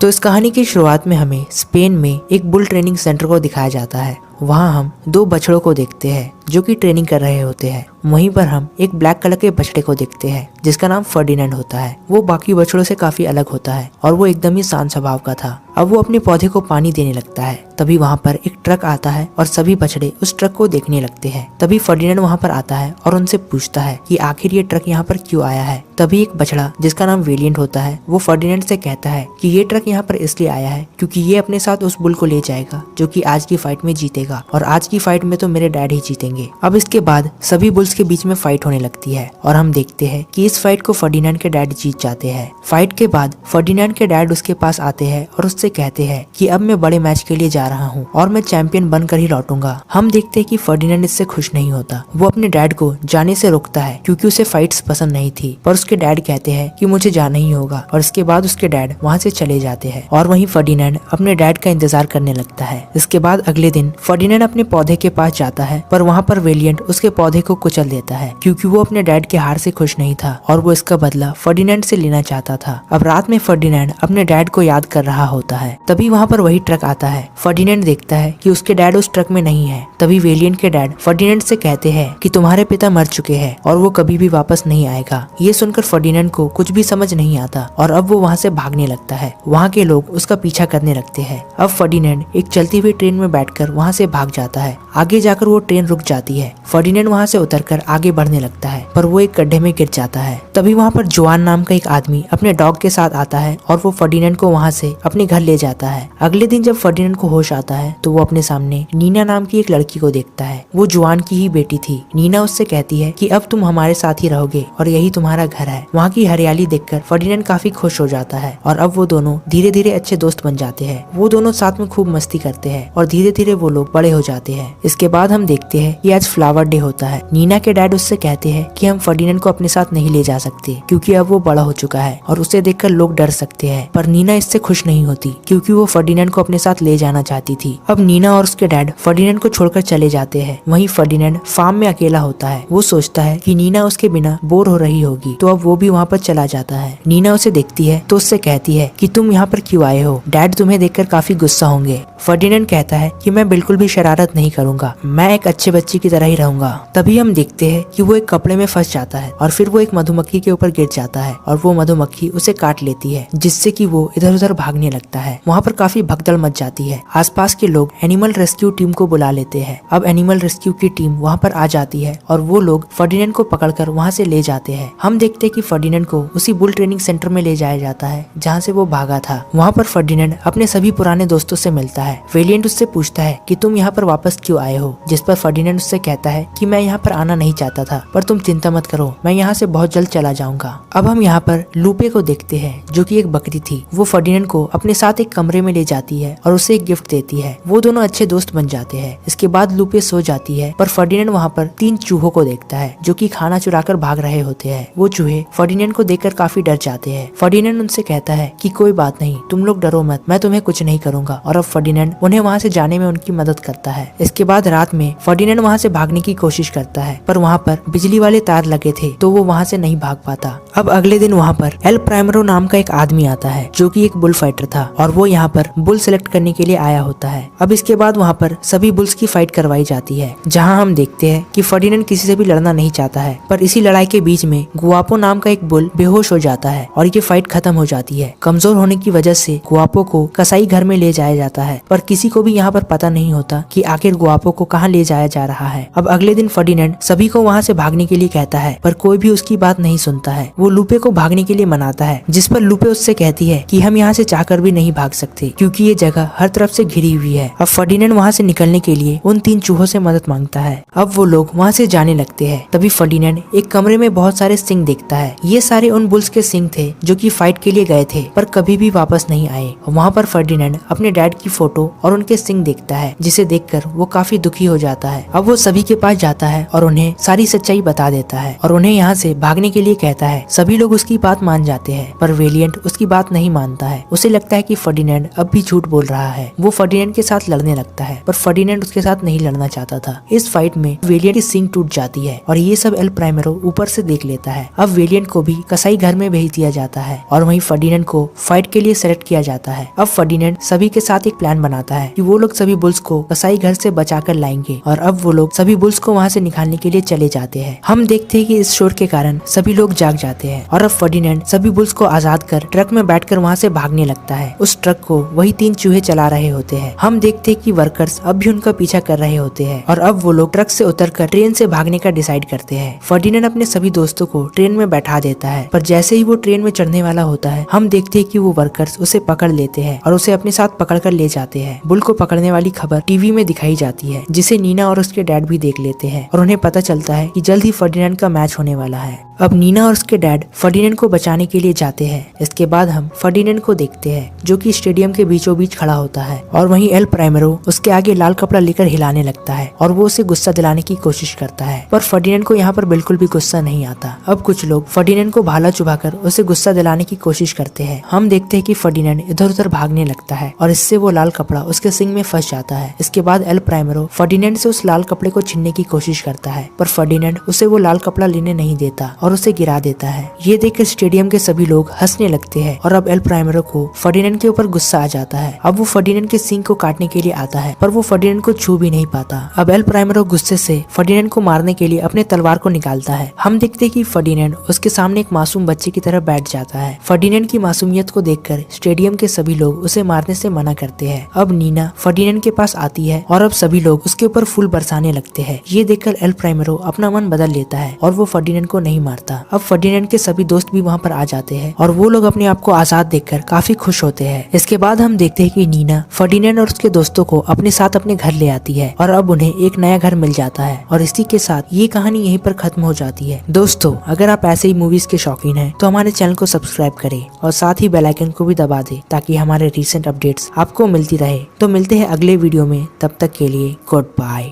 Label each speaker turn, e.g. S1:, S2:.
S1: तो इस कहानी की शुरुआत में हमें स्पेन में एक बुल ट्रेनिंग सेंटर को दिखाया जाता है। वहाँ हम दो बछड़ों को देखते हैं जो कि ट्रेनिंग कर रहे होते हैं। वहीं पर हम एक ब्लैक कलर के बछड़े को देखते हैं जिसका नाम फर्डिनेंड होता है। वो बाकी बछड़ों से काफी अलग होता है और वो एकदम ही शांत स्वभाव का था। अब वो अपने पौधे को पानी देने लगता है। तभी वहाँ पर एक ट्रक आता है और सभी बछड़े उस ट्रक को देखने लगते हैं। तभी फर्डिनेंड वहाँ पर आता है और उनसे पूछता है कि आखिर ये ट्रक यहाँ पर क्यों आया है। तभी एक बछड़ा जिसका नाम वेलिएंट होता है वो फर्डिनेंड से कहता है कि ये ट्रक यहाँ पर इसलिए आया है क्योंकि ये अपने साथ उस बुल को ले जाएगा जो कि आज की फाइट में जीतेगा, और आज की फाइट में तो मेरे डैड ही जीतेंगे। अब इसके बाद सभी बुल्स के बीच में फाइट होने लगती है और हम देखते हैं कि इस फाइट को फर्डिनेंड के डैड जीत जाते हैं। फाइट के बाद फर्डिनेंड के डैड उसके पास आते हैं और उससे कहते हैं कि अब मैं बड़े मैच के लिए जा रहा हूँ और मैं चैंपियन बनकर ही लौटूंगा। हम देखते हैं कि फर्डिनेंड इससे खुश नहीं होता। वो अपने डैड को जाने से रोकता है क्योंकि उसे फाइट्स पसंद नहीं थी, पर उसके डैड कहते हैं कि मुझे जाना ही होगा, और इसके बाद उसके डैड वहाँ से चले जाते हैं और वहीं फर्डिनेंड अपने डैड का इंतजार करने लगता है। इसके बाद अगले दिन फर्डिनेंड अपने पौधे के पास जाता है, पर वहाँ पर वेलिएंट उसके पौधे को कुचल देता है क्योंकि वो अपने डैड के हार से खुश नहीं था और वो इसका बदला फर्डिनेंड से लेना चाहता था। अब रात में फर्डिनेंड अपने डैड को याद कर रहा होता है। तभी वहाँ पर वही ट्रक आता है। फर्डिनेंड देखता है कि उसके डैड उस ट्रक में नहीं है। तभी वेलिएंट के डैड फर्डिनेंड से कहते हैं कि तुम्हारे पिता मर चुके हैं और वो कभी भी वापस नहीं आएगा। ये सुनकर फर्डिनेंड को कुछ भी समझ नहीं आता और अब वो वहाँ से भागने लगता है। वहाँ के लोग उसका पीछा करने लगते हैं। अब फर्डिनेंड एक चलती हुई ट्रेन में बैठकर वहाँ से भाग जाता है। आगे जाकर वो ट्रेन रुक जाती है। फर्डिनेंड वहाँ से उतरकर आगे बढ़ने लगता है, पर वो एक गड्ढे में गिर जाता है। तभी वहाँ पर जोआन नाम का एक आदमी अपने डॉग के साथ आता है और वो फर्डिनेंड को वहाँ से अपने घर ले जाता है। अगले दिन जब फर्डिनेंड को होश आता है तो वो अपने सामने नीना नाम की एक लड़की को देखता है। वो जोआन की ही बेटी थी। नीना उससे कहती है कि अब तुम हमारे साथ ही रहोगे और यही तुम्हारा घर है। वहाँ की हरियाली देखकर फर्डिनेंड काफी खुश हो जाता है और अब वो दोनों धीरे धीरे अच्छे दोस्त बन जाते हैं। वो दोनों साथ में खूब मस्ती करते हैं और धीरे धीरे वो लोग बड़े हो जाते हैं। इसके बाद हम देखते हैं कि आज फ्लावर डे होता है। नीना के डैड उससे कहते हैं कि हम फर्डिनेंड को अपने साथ नहीं ले जा सकते क्योंकि अब वो बड़ा हो चुका है और उसे देखकर लोग डर सकते हैं, पर नीना इससे खुश नहीं होती क्योंकि वो फर्डिनेंड को अपने साथ ले जाना चाहती थी। अब नीना और उसके डैड फर्डिनेंड को छोड़कर चले जाते हैं। वहीं फर्डिनेंड फार्म में अकेला होता है। वो सोचता है कि नीना उसके बिना बोर हो रही होगी, तो अब वो भी वहाँ पर चला जाता है। नीना उसे देखती है तो उससे कहती है कि तुम यहाँ पर क्यों आए हो, डैड तुम्हें देखकर काफी गुस्सा होंगे। फर्डिनेंड कहता है कि मैं बिल्कुल भी शरारत नहीं करूंगा, मैं एक अच्छे बच्चे की तरह ही रहूंगा। तभी हम देखते हैं कि वो एक कपड़े में फंस जाता है और फिर वो एक मधुमक्खी के ऊपर गिर जाता है और वो मधुमक्खी उसे काट लेती है, जिससे कि वो इधर उधर भागने लगता है। वहाँ पर काफी भगदड़ मच जाती है। आसपास के लोग एनिमल रेस्क्यू टीम को बुला लेते हैं। अब एनिमल रेस्क्यू की टीम वहाँ पर आ जाती है और वो लोग फर्डिनेंड को पकड़कर वहाँ से ले जाते हैं। हम देखते हैं कि फर्डिनेंड को उसी बुल ट्रेनिंग सेंटर में ले जाया जाता है जहाँ से वो भागा था। वहाँ पर फर्डिनेंड अपने सभी पुराने दोस्तों से मिलता है। वेलिएंट उससे पूछता है कि तुम यहाँ पर वापस क्यों आए हो, जिस पर फर्डिनेंड उससे कहता है कि मैं यहाँ पर आना नहीं चाहता था, पर तुम चिंता मत करो, मैं यहाँ से बहुत जल्द चला जाऊंगा। अब हम यहाँ पर लूपे को देखते हैं जो कि एक बकरी थी। वो फर्डिनेंड को अपने साथ एक कमरे में ले जाती है और उसे एक गिफ्ट देती है। वो दोनों अच्छे दोस्त बन जाते हैं। इसके बाद लूपे सो जाती है, पर फर्डिनेंड वहाँ पर 3 चूहों को देखता है जो कि खाना चुराकर भाग रहे होते हैं। वो चूहे फर्डिनेंड को देखकर काफी डर जाते हैं। फर्डिनेंड उनसे कहता है कि कोई बात नहीं, तुम लोग डरो मत, मैं तुम्हें कुछ नहीं करूंगा, और अब फर्डिनेंड उन्हें वहाँ से जाने में उनकी मदद करता है। इसके बाद रात में फर्डिनेंड वहाँ से भागने की कोशिश करता है, पर वहाँ पर बिजली वाले तार लगे थे तो वो वहाँ से नहीं भाग पाता। अब अगले दिन वहाँ पर एल प्राइमरो नाम का एक आदमी आता है जो कि एक बुल फाइटर था और वो यहाँ पर बुल सिलेक्ट करने के लिए आया होता है। अब इसके बाद वहाँ पर सभी बुल्स की फाइट करवाई जाती है, जहाँ हम देखते हैं कि फर्डिनेंड किसी से भी लड़ना नहीं चाहता है, पर इसी लड़ाई के बीच में गुआपो नाम का एक बुल बेहोश हो जाता है और ये फाइट खत्म हो जाती है। कमजोर होने की वजह से गुआपो को कसाई घर में ले जाया जाता है, पर किसी को भी यहाँ पर पता नहीं होता कि आखिर गुआपो को कहाँ ले जाया जा रहा है। अब अगले दिन फर्डिनेंड सभी को वहाँ से भागने के लिए कहता है, पर कोई भी उसकी बात नहीं सुनता है। वो लूपे को भागने के लिए मनाता है, जिस पर लूपे उससे कहती है कि हम यहाँ से चाहकर भी नहीं भाग सकते क्योंकि ये जगह हर तरफ से घिरी हुई है। अब फर्डिनेंड वहाँ से निकलने के लिए उन 3 चूहों से मदद मांगता है। अब वो लोग वहाँ से जाने लगते हैं। तभी फर्डिनेंड एक कमरे में बहुत सारे सिंग देखता है। ये सारे उन बुल्स के सिंग थे जो कि फाइट के लिए गए थे पर कभी भी वापस नहीं आए। वहाँ पर फर्डिनेंड अपने डैड की फोटो और उनके सिंग देखता है, जिसे देखकर वो काफी दुखी हो जाता है। अब वो वो सभी के पास जाता है और उन्हें सारी सच्चाई बता देता है और उन्हें यहाँ से भागने के लिए कहता है। सभी लोग उसकी बात मान जाते हैं, पर वेलिएंट उसकी बात नहीं मानता है। उसे लगता है कि फर्डिनेंड अब भी झूठ बोल रहा है। वो फर्डिनेंड के साथ लड़ने लगता है, पर फर्डिनेंड उसके साथ नहीं लड़ना चाहता था। इस फाइट में वेलिएंट की सींग टूट जाती है और ये सब एल प्राइमेरो ऊपर से देख लेता है। अब वेलिएंट को भी कसाई घर में भेज दिया जाता है और वहीं फर्डिनेंड को फाइट के लिए सेलेक्ट किया जाता है। अब फर्डिनेंड सभी के साथ एक प्लान बनाता है कि वो लोग सभी बुल्स को कसाई घर से बचाकर लाएंगे और अब वो लोग सभी बुल्स को वहाँ से निकालने के लिए चले जाते हैं। हम देखते हैं कि इस शोर के कारण सभी लोग जाग जाते हैं और अब फर्डिनेंड सभी बुल्स को आजाद कर ट्रक में बैठकर वहाँ से भागने लगता है। उस ट्रक को वही 3 चूहे चला रहे होते हैं। हम देखते हैं कि वर्कर्स अब भी उनका पीछा कर रहे होते हैं और अब वो लोग ट्रक से उतरकर ट्रेन से भागने का डिसाइड करते हैं। फर्डिनेंड अपने सभी दोस्तों को ट्रेन में बैठा देता है, पर जैसे ही वो ट्रेन में चढ़ने वाला होता है हम देखते हैं कि वो वर्कर्स उसे पकड़ लेते हैं और उसे अपने साथ पकड़ कर ले जाते हैं। बुल को पकड़ने वाली खबर टीवी में दिखाई जाती है, जिसे नीना और उसके डैड भी देख लेते हैं और उन्हें पता चलता है कि जल्द ही फर्डिनेंड का मैच होने वाला है। अब नीना और उसके डैड फर्डिनेंड को बचाने के लिए जाते हैं। इसके बाद हम फर्डिनेंड को देखते हैं जो कि स्टेडियम के बीचों बीच खड़ा होता है और वहीं एल प्राइमेरो उसके आगे लाल कपड़ा लेकर हिलाने लगता है और वो उसे गुस्सा दिलाने की कोशिश करता है, पर फर्डिनेंड को यहाँ पर बिल्कुल भी गुस्सा नहीं आता। अब कुछ लोग फर्डिनेंड को भाला चुभाकर उसे गुस्सा दिलाने की कोशिश करते हैं। हम देखते हैं कि फर्डिनेंड इधर उधर भागने लगता है और इससे वो लाल कपड़ा उसके सिंग में फंस जाता है। इसके बाद एल प्राइमेरो फर्डिनेंड से उस लाल कपड़े को छीनने की कोशिश करता है, पर फर्डिनेंड उसे वो लाल कपड़ा लेने नहीं देता और उसे गिरा देता है। ये देखकर स्टेडियम के सभी लोग हंसने लगते हैं और अब एल प्राइमेरो को फर्डिनेंड के ऊपर गुस्सा आ जाता है। अब वो फर्डिनेंड के सिंग को काटने के लिए आता है, पर वो फर्डिनेंड को छू भी नहीं पाता। अब एल प्राइमेरो गुस्से से फर्डिनेंड को मारने के लिए अपने तलवार को निकालता है। हम देखते हैं कि फर्डिनेंड उसके सामने एक मासूम बच्चे की तरह बैठ जाता है। फर्डिनेंड की मासूमियत को देखकर स्टेडियम के सभी लोग उसे मारने से मना करते हैं। अब नीना फर्डिनेंड के पास आती है और अब सभी लोग उसके ऊपर फूल बरसाने लगते हैं। ये देखकर एल प्राइमेरो अपना मन बदल लेता है और वो फर्डिनेंड को नहीं मारता। अब फर्डिनेंड के सभी दोस्त भी वहाँ पर आ जाते हैं और वो लोग अपने आप को आजाद देखकर काफी खुश होते हैं। इसके बाद हम देखते हैं कि नीना फर्डिनेंड और उसके दोस्तों को अपने साथ अपने घर ले आती है और अब उन्हें एक नया घर मिल जाता है और इसी के साथ ये कहानी यहीं पर खत्म हो जाती है। दोस्तों, अगर आप ऐसे ही मूवीज के शौकीन हैं तो हमारे चैनल को सब्सक्राइब करें और साथ ही बेल आइकन को भी दबा दें ताकि हमारे रीसेंट अपडेट्स आपको मिलती रहे। तो मिलते हैं अगले वीडियो में, तब तक के लिए गुड बाय।